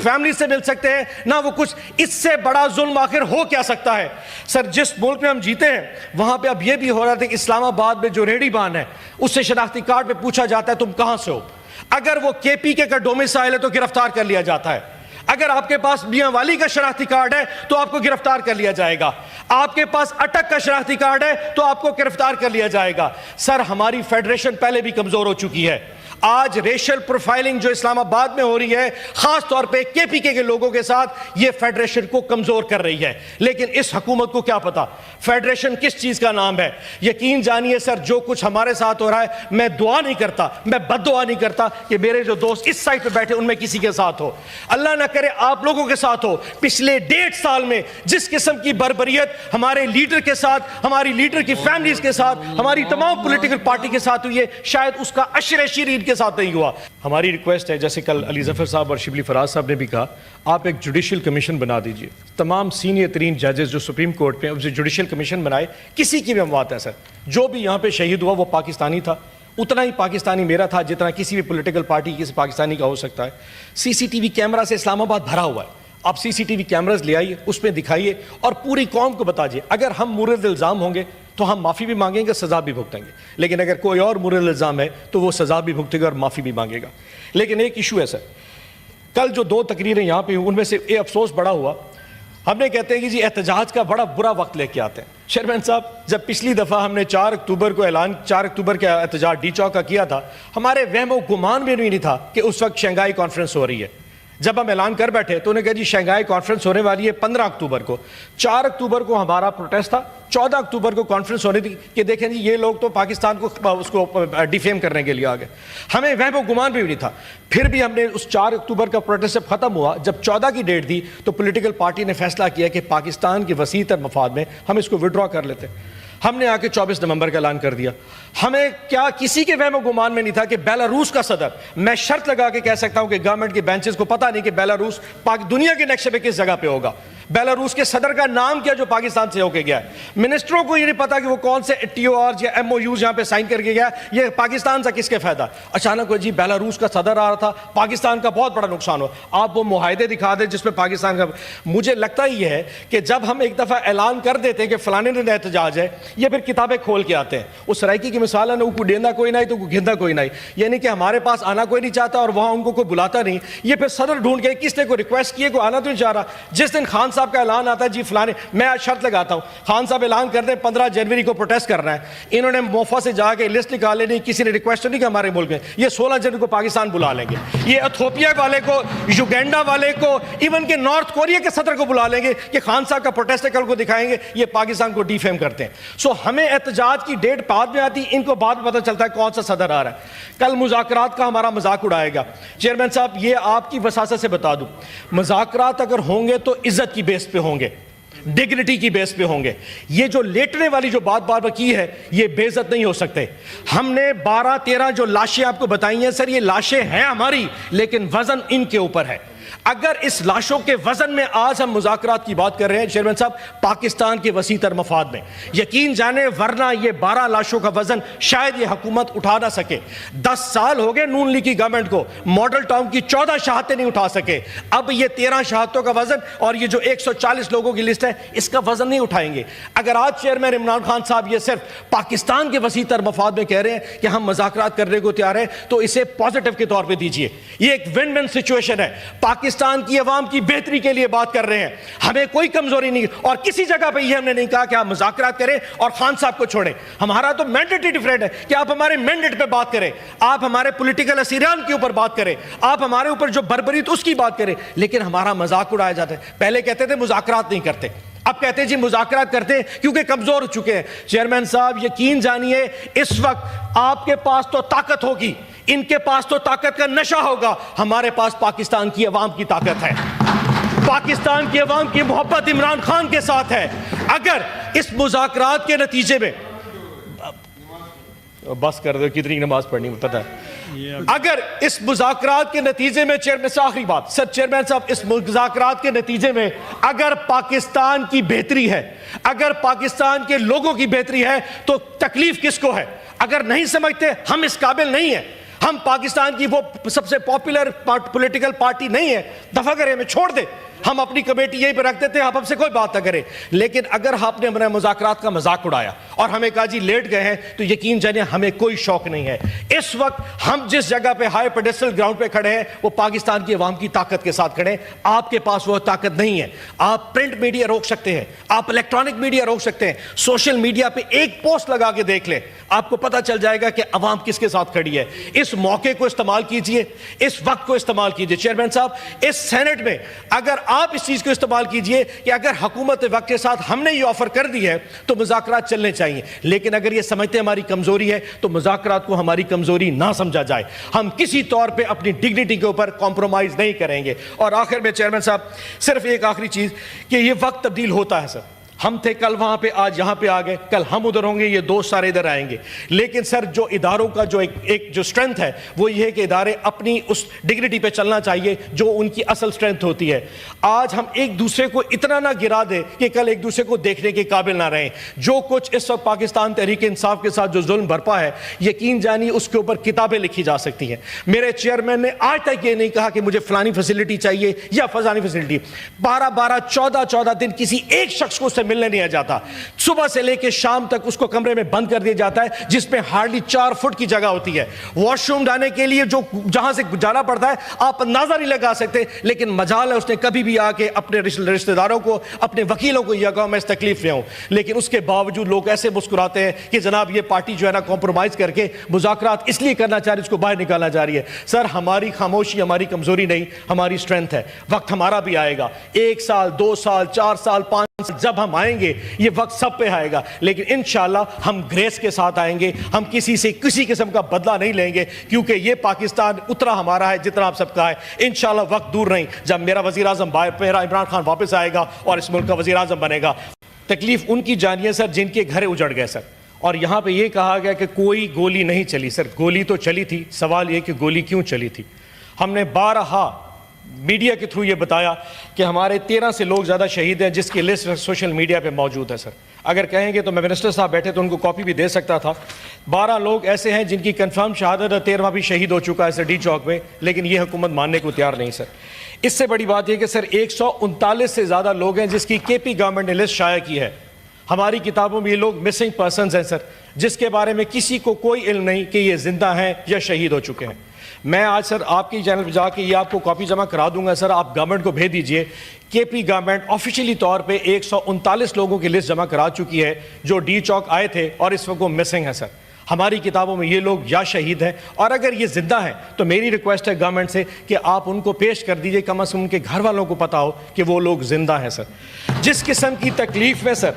Family سے مل سکتے ہیں، نہ وہ کچھ. اس سے بڑا ظلم آخر ہو کیا سکتا ہے؟ سر جس ملک میں ہم جیتے ہیں وہاں پہ اب یہ بھی ہو رہا تھا کہ اسلام آباد میں جو ریڈی بان ہے اس سے شناختی کارڈ پہ پوچھا جاتا ہے تم کہاں سے ہو. اگر وہ کے پی کے کا ڈومیسائل ہے تو گرفتار کر لیا جاتا ہے. اگر آپ کے پاس میاں والی کا شناختی کارڈ ہے تو آپ کو گرفتار کر لیا جائے گا. آپ کے پاس اٹک کا شناختی کارڈ ہے تو آپ کو گرفتار کر لیا جائے گا. سر ہماری فیڈریشن پہلے بھی کمزور ہو چکی ہے. آج ریشل پروفائلنگ جو اسلام آباد میں ہو رہی ہے خاص طور پہ کے پی کے لوگوں کے ساتھ، یہ فیڈریشن کو کمزور کر رہی ہے. لیکن اس حکومت کو کیا پتا فیڈریشن کس چیز کا نام ہے. یقین جانیے سر جو کچھ ہمارے ساتھ ہو رہا ہے، میں دعا نہیں کرتا، میں بد دعا نہیں کرتا کہ میرے جو دوست اس سائٹ پہ بیٹھے ان میں کسی کے ساتھ ہو. اللہ نہ کرے آپ لوگوں کے ساتھ ہو. پچھلے 1.5 سال میں جس قسم کی بربریت ہمارے لیڈر کے ساتھ، ہماری لیڈر کی فیملیز کے ساتھ، ہماری تمام پولیٹیکل پارٹی کے ساتھ ہوئی ہے، شاید اس کا عشر شیرین کے ساتھ نہیں ہوا. ہماری ریکویسٹ ہے، جیسے کل علی ظفر صاحب اور شبلی فراز صاحب نے بھی کہا، آپ ایک جوڈیشل کمیشن بنا دیجئے. تمام سینئر ترین ججز جو سپریم کورٹ پہ اسے جوڈیشل کمیشن بنائے. کسی کی بھی اموات ہے سر، جو بھی یہاں پہ شہید ہوا وہ پاکستانی تھا، اتنا ہی پاکستانی میرا تھا جتنا کسی بھی پولیٹیکل پارٹی کسی پاکستانی کا ہو سکتا ہے. سی سی ٹی وی کیمرہ سے اسلام آباد بھرا ہوا ہے. آپ سی سی ٹی وی کیمراز لے آئیے، اس پہ دکھائیے اور پوری قوم کو بتائیے. اگر ہم مورد الزام ہوں گے تو ہم معافی بھی مانگیں گے، سزا بھی بھگتیں گے. لیکن اگر کوئی اور مورد الزام ہے تو وہ سزا بھی بھگتے گا اور معافی بھی مانگے گا. لیکن ایک ایشو ہے سر، کل جو 2 تقریریں یہاں پہ ان میں سے یہ افسوس بڑا ہوا. ہم نے کہتے ہیں کہ جی احتجاج کا بڑا برا وقت لے کے آتے ہیں. چیئرمین صاحب جب پچھلی دفعہ ہم نے 4 اکتوبر کا احتجاج ڈی چوک کا کیا تھا، ہمارے وہم و گمان میں نہیں تھا کہ اس وقت شنگھائی کانفرنس ہو رہی ہے. جب ہم اعلان کر بیٹھے تو انہیں کہا جی شنگھائی کانفرنس ہونے والی ہے 15 اکتوبر کو. 4 اکتوبر کو ہمارا پروٹیسٹ تھا، 14 اکتوبر کو کانفرنس ہونی تھی کہ دیکھیں جی یہ لوگ تو پاکستان کو اس کو ڈیفیم کرنے کے لیے آ گئے. ہمیں وہم و گمان بھی نہیں تھا. پھر بھی ہم نے اس 4 اکتوبر کا پروٹیسٹ جب ختم ہوا، جب 14 کی ڈیٹ دی تو پولیٹیکل پارٹی نے فیصلہ کیا کہ پاکستان کے وسیع تر مفاد میں ہم اس کو وڈرا کر لیتے. ہم نے آ کے 24 نومبر کا اعلان کر دیا. ہمیں کیا کسی کے وہم و گمان میں نہیں تھا کہ بیلاروس کا صدر، میں شرط لگا کے کہہ سکتا ہوں کہ گورنمنٹ کے بینچز کو پتہ نہیں کہ بیلاروس دنیا کے نقشے پہ کس جگہ پہ ہوگا. بیلاروس کے صدر کا نام کیا جو پاکستان سے ہو کے گیا ہے. منسٹروں کو یہ نہیں پتا کہ وہ کون سے ٹی او آر یا ایم او یوز یہاں پہ سائن کر کے گیا. یہ پاکستان سے کس کے فائدہ؟ اچانک وہ جی بیلاروس کا صدر آ رہا تھا، پاکستان کا بہت بڑا نقصان ہو. آپ وہ معاہدے دکھا دیں جس پہ پاکستان کا. مجھے لگتا ہی ہے کہ جب ہم ایک دفعہ اعلان کر دیتے ہیں کہ فلانے دن احتجاج ہے، یہ پھر کتابیں کھول کے آتے ہیں. اس سرائکی کی مثال ہے نا، کو ڈیندا کوئی نہیں تو کو گھندا کوئی نہیں، یعنی کہ ہمارے پاس آنا کوئی نہیں چاہتا اور وہاں ان کو کوئی بلاتا نہیں. یہ پھر صدر ڈھونڈ کے کس نے کوئی ریکویسٹ کیے، کوئی آنا تو نہیں چاہ رہا. جس دن خان صاحب کا اعلان آتا ہے جی فلانے، میں آج شرط لگاتا ہوں خان صاحب اعلان کر دیں 15 جنوری کو پروٹیسٹ کرنا ہے. انہوں نے موفا سے جا کے لسٹ نکالے نہیں، کسی نے ریکویسٹ نہیں کہ ہمارے ملک میں یہ 16 جنوری کو پاکستان بلا لیں گے. یہ ایتھوپیا والے کو، یوگینڈا والے کو، ایون کہ نارتھ کوریا کے صدر کو بلا لیں گے کہ خان صاحب کا پروٹیسٹ کل کو دکھائیں گے یہ پاکستان کو ڈیفیم کرتے ہیں. سو ہمیں احتجاج کی ڈیٹ بعد میں آتی، ان کو بعد میں پتہ چلتا ہے کون سا صدر آ رہا ہے. کل مذاکرات کا ہمارا مذاق اڑائے گا. چیئرمین صاحب یہ آپ کی وساست سے بتا دوں، مذاکرات اگر ہوں گے تو عزت کی بیس پہ ہوں گے، ڈگنیٹی کی بیس پہ ہوں گے. یہ جو لیٹنے والی جو بات بار بار کی ہے یہ بے عزت نہیں ہو سکتے. ہم نے 12-13 جو لاشیں آپ کو بتائی ہیں سر، یہ لاشیں ہیں ہماری لیکن وزن ان کے اوپر ہے. اگر اس لاشوں کے وزن میں آج ہم مذاکرات کی بات کر رہے ہیں چیئرمین صاحب پاکستان کے وسیع تر مفاد میں، یقین جانے ورنہ یہ 12 لاشوں کا وزن شاید یہ حکومت اٹھا نہ سکے. 10 سال ہو گئے نون لیگ کی گورنمنٹ کو، ماڈل ٹاؤن کی 14 شہادتیں نہیں اٹھا سکے. اب یہ 13 شہادتوں کا وزن اور یہ جو 140 لوگوں کی لسٹ ہے اس کا وزن نہیں اٹھائیں گے. اگر آج چیئرمین عمران خان صاحب یہ صرف پاکستان کے وسیع تر مفاد میں کہہ رہے ہیں کہ ہم مذاکرات کرنے کو تیار ہیں تو اسے پازیٹیو کے طور پہ دیجئے. یہ ایک ون ون سچویشن ہے. پاکستان کی عوام کی بہتری کے لیے بات کر رہے ہیں، ہمیں کوئی کمزوری نہیں. اور کسی جگہ پہ یہ ہم نے نہیں کہا کہ آپ مذاکرات کریں اور خان صاحب کو چھوڑیں. ہمارا تو مینڈیٹ ہی ڈیفرنٹ ہے کہ آپ ہمارے مینڈیٹ پہ بات کریں، آپ ہمارے پولیٹیکل اسیران کے اوپر بات کریں، آپ ہمارے اوپر جو بربریت اس کی بات کریں. لیکن ہمارا مذاق اڑایا جاتا ہے. پہلے کہتے تھے مذاکرات نہیں کرتے، اب کہتے ہیں جی مذاکرات کرتے ہیں کیونکہ کمزور ہو چکے ہیں. چیئرمین صاحب یقین جانیے اس وقت آپ کے پاس تو طاقت ہوگی، ان کے پاس تو طاقت کا نشہ ہوگا. ہمارے پاس پاکستان کی عوام کی طاقت ہے، پاکستان کی عوام کی محبت عمران خان کے ساتھ ہے. اگر اس مذاکرات کے نتیجے میں بس کر دو کتنی نماز پڑھنی پتہ ہے، اگر اس مذاکرات کے نتیجے میں چیئرمین صاحب آخری بات سر، چیئرمین صاحب اس مذاکرات کے نتیجے میں اگر پاکستان کی بہتری ہے، اگر پاکستان کے لوگوں کی بہتری ہے تو تکلیف کس کو ہے؟ اگر نہیں سمجھتے ہم اس قابل نہیں ہیں، ہم پاکستان کی وہ سب سے پاپولر پولیٹیکل پارٹی نہیں ہے، دفع کریں، ہمیں چھوڑ دیں، ہم اپنی کمیٹی یہی پہ رکھ دیتے ہیں، آپ ہم سے کوئی بات نہ کریں۔ لیکن اگر آپ نے ہمارے مذاکرات کا مذاق اڑایا اور ہمیں کہا جی لیٹ گئے ہیں، تو یقین جانیں ہمیں کوئی شوق نہیں ہے۔ اس وقت ہم جس جگہ پہ ہائی پیڈسٹل گراؤنڈ پہ کھڑے ہیں وہ پاکستان کی عوام کی طاقت کے ساتھ کھڑے ہیں۔ آپ کے پاس وہ طاقت نہیں ہے۔ آپ پرنٹ میڈیا روک سکتے ہیں، آپ الیکٹرانک میڈیا روک سکتے ہیں، سوشل میڈیا پہ ایک پوسٹ لگا کے دیکھ لیں، آپ کو پتہ چل جائے گا کہ عوام کس کے ساتھ کھڑی ہے۔ اس موقع کو استعمال کیجئے، اس وقت کو استعمال کیجئے۔ چیئرمین صاحب، اس سینٹ میں اگر آپ اس چیز کو استعمال کیجئے کہ اگر حکومت وقت کے ساتھ ہم نے یہ آفر کر دی ہے تو مذاکرات چلنے چاہیے، لیکن اگر یہ سمجھتے ہماری کمزوری ہے تو مذاکرات کو ہماری کمزوری نہ سمجھا جائے۔ ہم کسی طور پہ اپنی ڈگنیٹی کے اوپر کمپرومائز نہیں کریں گے۔ اور آخر میں چیئرمین صاحب صرف ایک آخری چیز کہ یہ وقت تبدیل ہوتا ہے سر، ہم تھے کل وہاں پہ، آج یہاں پہ آ گئے، کل ہم ادھر ہوں گے، یہ دوست سارے ادھر آئیں گے، لیکن سر جو اداروں کا جو ایک جو سٹرینتھ ہے وہ یہ ہے کہ ادارے اپنی اس ڈگنیٹی پہ چلنا چاہیے جو ان کی اصل سٹرینتھ ہوتی ہے۔ آج ہم ایک دوسرے کو اتنا نہ گرا دیں کہ کل ایک دوسرے کو دیکھنے کے قابل نہ رہیں۔ جو کچھ اس وقت پاکستان تحریک انصاف کے ساتھ جو ظلم برپا ہے، یقین جانی اس کے اوپر کتابیں لکھی جا سکتی ہیں۔ میرے چیئرمین نے آج تک یہ نہیں کہا کہ مجھے فلانی فیسلٹی چاہیے یا فلانی فیسلٹی۔ 14 دن کسی ایک شخص کو اس سے ملنے نہیں آ جاتا، صبح سے لے کے شام تک اس کو کمرے میں بند کر دیا جاتا ہے جس میں ہارڈلی 4 فٹ کی جگہ ہوتی ہے۔ واش روم جانے کے لیے جو جہاں سے جانا پڑتا ہے آپ اندازہ نہیں لگا سکتے، لیکن مجال ہے اس نے کبھی بھی آ کے اپنے رشتہ داروں کو، اپنے وکیلوں کو یہ کہا میں اس تکلیف میں ہوں، لیکن اس کے باوجود لوگ ایسے مسکراتے ہیں کہ جناب یہ پارٹی جو ہے نا کمپرومائز کر کے مذاکرات اس لیے کرنا چاہ رہی ہے، اس کو باہر نکالنا چاہ رہی ہے۔ سر ہماری خاموشی ہماری کمزوری نہیں، ہماری سٹرینتھ ہے۔ وقت ہمارا بھی آئے گا، 1 سال 2 سال 4 سال 5 سال جب ہم آئیں گے یہ وقت سب پہ آئے گا، لیکن انشاءاللہ ہم گریس کے ساتھ آئیں گے، ہم کسی سے کسی قسم کا بدلہ نہیں لیں گے، کیونکہ یہ پاکستان اتنا ہمارا ہے جتنا آپ سب کا ہے۔ انشاءاللہ وقت دور نہیں جب میرا وزیر اعظم میرا عمران خان واپس آئے گا اور اس ملک کا وزیر اعظم بنے گا۔ تکلیف ان کی جانیے سر جن کے گھر اجڑ گئے سر، اور یہاں پہ یہ کہا گیا کہ کوئی گولی نہیں چلی، سر گولی تو چلی تھی، سوال یہ کہ گولی کیوں چلی تھی۔ ہم نے بارہا میڈیا کے تھرو یہ بتایا کہ ہمارے 13 سے لوگ زیادہ شہید ہیں جس کی لسٹ سوشل میڈیا پہ موجود ہے۔ سر اگر کہیں گے تو میں منسٹر صاحب بیٹھے تو ان کو کاپی بھی دے سکتا تھا۔ 12 لوگ ایسے ہیں جن کی کنفرم شہادت ہے، 13واں بھی شہید ہو چکا ہے سر ڈی چوک میں، لیکن یہ حکومت ماننے کو تیار نہیں سر۔ اس سے بڑی بات یہ کہ سر 139 سے زیادہ لوگ ہیں جس کی کے پی گورنمنٹ نے لسٹ شائع کی ہے۔ ہماری کتابوں میں یہ لوگ مسنگ پرسنز ہیں سر، جس کے بارے میں کسی کو کوئی علم نہیں کہ یہ زندہ ہیں یا شہید ہو چکے ہیں۔ میں آج سر آپ کی چینل پہ جا کے یہ آپ کو کاپی جمع کرا دوں گا، سر آپ گورنمنٹ کو بھیج دیجئے۔ کے پی گورنمنٹ آفیشیلی طور پہ 139 لوگوں کی لسٹ جمع کرا چکی ہے جو ڈی چوک آئے تھے اور اس وقت وہ مسنگ ہیں سر۔ ہماری کتابوں میں یہ لوگ یا شہید ہیں، اور اگر یہ زندہ ہیں تو میری ریکویسٹ ہے گورنمنٹ سے کہ آپ ان کو پیش کر دیجئے، کم از کم ان کے گھر والوں کو پتا ہو کہ وہ لوگ زندہ ہیں سر۔ جس قسم کی تکلیف میں سر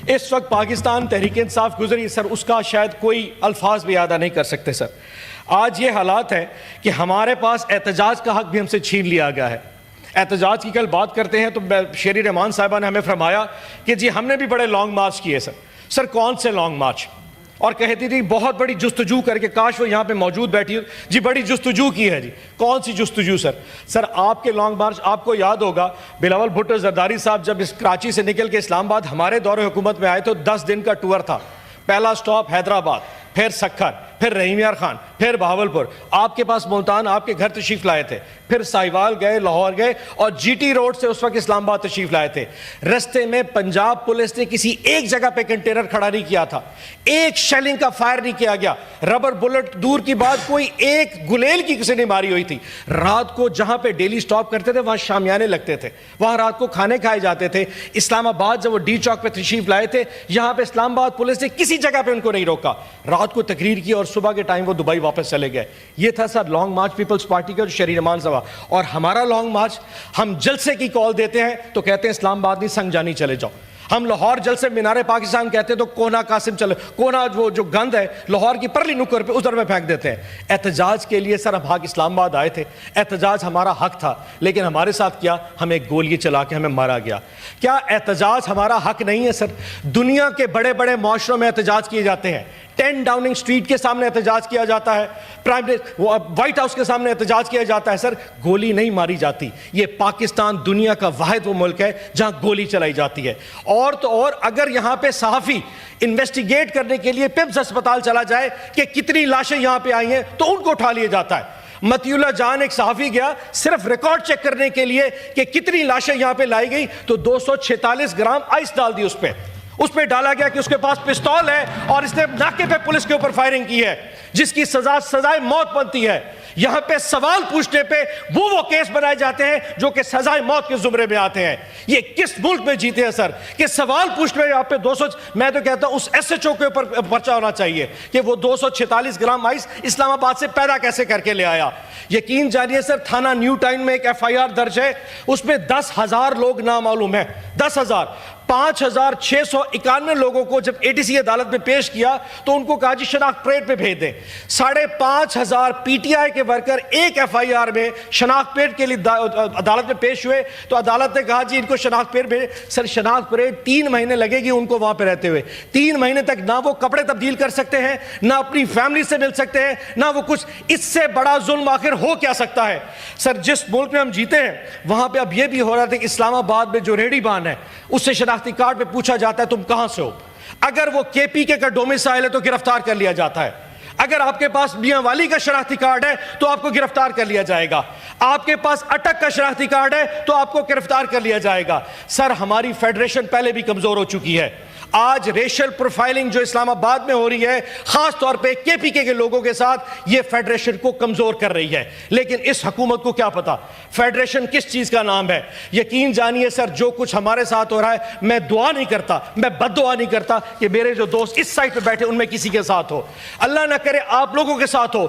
اس وقت پاکستان تحریک انصاف گزری سر، اس کا شاید کوئی الفاظ بھی ادا نہیں کر سکتے سر۔ آج یہ حالات ہے کہ ہمارے پاس احتجاج کا حق بھی ہم سے چھین لیا گیا ہے۔ احتجاج کی کل بات کرتے ہیں تو شیری رحمان صاحبہ نے ہمیں فرمایا کہ جی ہم نے بھی بڑے لانگ مارچ کیے سر۔ سر کون سے لانگ مارچ؟ اور کہتی تھی بہت بڑی جستجو کر کے، کاش وہ یہاں پہ موجود بیٹھی ہو، جی بڑی جستجو کی ہے۔ جی کون سی جستجو سر؟ سر آپ کے لانگ مارچ آپ کو یاد ہوگا، بلاول بھٹو زرداری صاحب جب اس کراچی سے نکل کے اسلام آباد ہمارے دور حکومت میں آئے تو 10 دن کا ٹور تھا۔ پہلا سٹاپ حیدرآباد، پھر سکھر، پھر رحیم یار خان، پھر بہاولپور، آپ کے پاس ملتان آپ کے گھر تشریف لائے تھے، پھر ساہیوال گئے، لاہور گئے، اور جی ٹی روڈ سے اس وقت اسلام آباد تشریف لائے تھے۔ رستے میں پنجاب پولیس نے کسی ایک جگہ پہ کنٹینر کھڑا نہیں کیا تھا، ایک شیلنگ کا فائر نہیں کیا گیا، ربر بلٹ دور کی بات، کوئی ایک گلیل کی کسی نے ماری ہوئی تھی۔ رات کو جہاں پہ ڈیلی سٹاپ کرتے تھے وہاں شامیانے لگتے تھے، وہاں رات کو کھانے کھائے جاتے تھے۔ اسلام آباد جب وہ ڈی چوک پہ تشریف لائے تھے، یہاں پہ اسلام آباد پولیس نے کسی جگہ پہ ان کو نہیں روکا، رات کو تقریر کی اور صبح کے ٹائم وہ دبئی واپس چلے گئے۔ یہ تھا سر لانگ مارچ پیپلز پارٹی کا، شیری رحمان صاحب۔ اور ہمارا لانگ مارچ، ہم جلسے کی کال دیتے ہیں تو کہتے ہیں اسلام آباد نہیں سنگ جانی چلے جاؤ۔ ہم لاہور جلسے مینار پاکستان کہتے ہیں تو کونا قاسم چلے، کونا وہ جو گند ہے لاہور کی پرلی نکر پہ ادھر میں پھینک دیتے ہیں۔ احتجاج کے لیے سر ہم حق اسلام آباد آئے تھے، احتجاج ہمارا حق تھا، لیکن ہمارے ساتھ کیا، ہمیں گولی چلا کے ہمیں مارا گیا۔ کیا احتجاج ہمارا حق نہیں ہے سر؟ دنیا کے بڑے بڑے معاشروں میں احتجاج کیے جاتے ہیں، 10 ڈاؤننگ اسٹریٹ کے سامنے احتجاج کیا جاتا ہے, وائٹ ہاؤس کے سامنے احتجاج کیا جاتا ہے. سر گولی نہیں ماری جاتی. یہ پاکستان دنیا کا واحد وہ ملک ہے جہاں گولی چلائی جاتی ہے. اور تو اور اگر یہاں پہ صحافی انویسٹیگیٹ کرنے کے لیے پپس اسپتال چلا جائے کہ کتنی لاشیں یہاں پہ آئی ہیں تو ان کو اٹھا لیا جاتا ہے. متی اللہ جان ایک صحافی گیا صرف ریکارڈ چیک کرنے کے لیے کہ کتنی لاشیں یہاں پہ لائی گئی, تو 246 گرام آئس ڈال دی اس پہ ڈالا گیا کہ اس کے پاس پستول ہے اور اس نے ناکے پہ پولیس کے اوپر فائرنگ کی ہے جس کی سزائے موت بنتی ہے. یہاں پہ سوال پوچھنے پہ وہ کیس بنائے جاتے ہیں جو کہ سزائے موت کے زمرے میں آتے ہیں. یہ کس ملک میں جیتے ہیں سر کہ سوال پوچھنے یہاں پہ 200, میں تو کہتا ہوں اس ایس ایچ او کے اوپر پرچہ ہونا چاہیے کہ وہ 246 گرام آئس اسلام آباد سے پیدا کیسے کر کے لے آیا. یقین جانیے سر تھانہ نیو ٹاؤن میں ایک FIR درج ہے, اس میں 10,000 لوگ نامعلوم ہیں. 10,000 5,691 لوگوں کو جب ATC عدالت میں پیش کیا تو ان کو کہا جی شناخت پریڈ پہ بھیج دیں. 5,500 PTI کے ورکر ایک FIR میں شناخت پریڈ کے لیے عدالت میں پیش ہوئے تو عدالت نے کہا جی ان کو شناخت پریڈ بھیجیں. سر شناخت پریڈ 3 مہینے لگے گی ان کو وہاں پہ رہتے ہوئے. 3 مہینے تک نہ وہ کپڑے تبدیل کر سکتے ہیں, نہ اپنی فیملی سے مل سکتے ہیں, نہ وہ کچھ. اس سے بڑا ظلم آخر ہو کیا سکتا ہے؟ سر جس ملک میں ہم جیتے ہیں وہاں پہ اب یہ بھی ہو رہا تھا کہ اسلام آباد میں جو ریڑھی بان ہے اس سے شناختی کارڈ پہ پوچھا جاتا ہے تم کہاں سے ہو. اگر وہ KPK کا ڈومیسائل ہے تو گرفتار کر لیا جاتا ہے. اگر آپ کے پاس میاں والی کا شناختی کارڈ ہے تو آپ کو گرفتار کر لیا جائے گا. آپ کے پاس اٹک کا شناختی کارڈ ہے تو آپ کو گرفتار کر لیا جائے گا. سر ہماری فیڈریشن پہلے بھی کمزور ہو چکی ہے. آج ریشل پروفائلنگ جو اسلام آباد میں ہو رہی ہے خاص طور پہ KPK کے لوگوں کے ساتھ, یہ فیڈریشن کو کمزور کر رہی ہے. لیکن اس حکومت کو کیا پتا فیڈریشن کس چیز کا نام ہے. یقین جانیے سر جو کچھ ہمارے ساتھ ہو رہا ہے, میں دعا نہیں کرتا, میں بد دعا نہیں کرتا کہ میرے جو دوست اس سائٹ پہ بیٹھے ان میں کسی کے ساتھ ہو. اللہ نہ کرے آپ لوگوں کے ساتھ ہو.